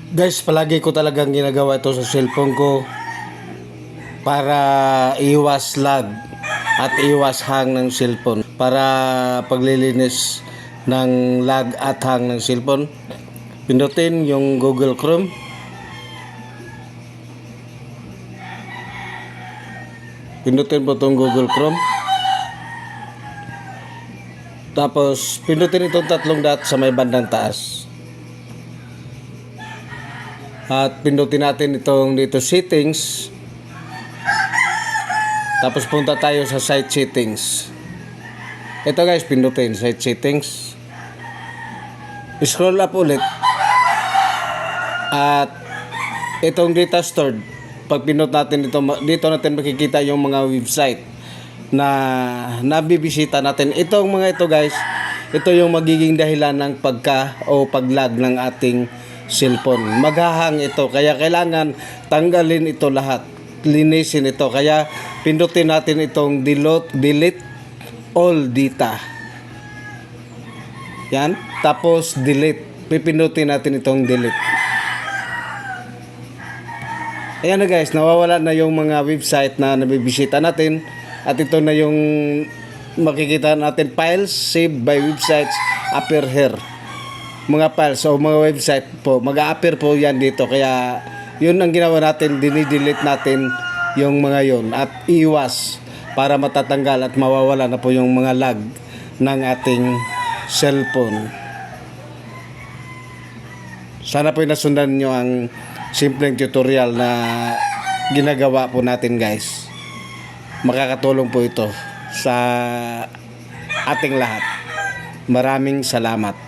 Guys, palagi ko talagang ginagawa ito sa cellphone ko para iwas lag at iwas hang ng cellphone. Para paglilinis ng lag at hang ng cellphone, pindutin yung Google Chrome. Pindutin po itong Google Chrome. Tapos, pindutin itong tatlong dot sa may bandang taas. At pindutin natin itong dito settings. Tapos punta tayo sa site settings. Ito guys, pindutin site settings. Scroll up ulit. At itong data stored, pag pinut natin ito, dito natin makikita yung mga website na nabibisita natin. Itong mga ito guys, ito yung magiging dahilan ng pagka o paglag ng ating cellphone. Maghahang ito, kaya kailangan tanggalin ito lahat, linisin ito. Kaya pindutin natin itong delete all data. Yan, tapos delete. Pipindutin natin itong delete. Ayan na guys, nawawala na yung mga website na nabibisita natin. At ito na yung makikita natin, files saved by websites appear here. Mga files o mga website po, mag-a-appear po yan dito. Kaya yun ang ginawa natin, dinidelete natin yung mga yun at iwas para matatanggal at mawawala na po yung mga lag ng ating cellphone. Sana po nasundan nyo ang simpleng tutorial na ginagawa po natin guys. Makakatulong po ito sa ating lahat. Maraming salamat.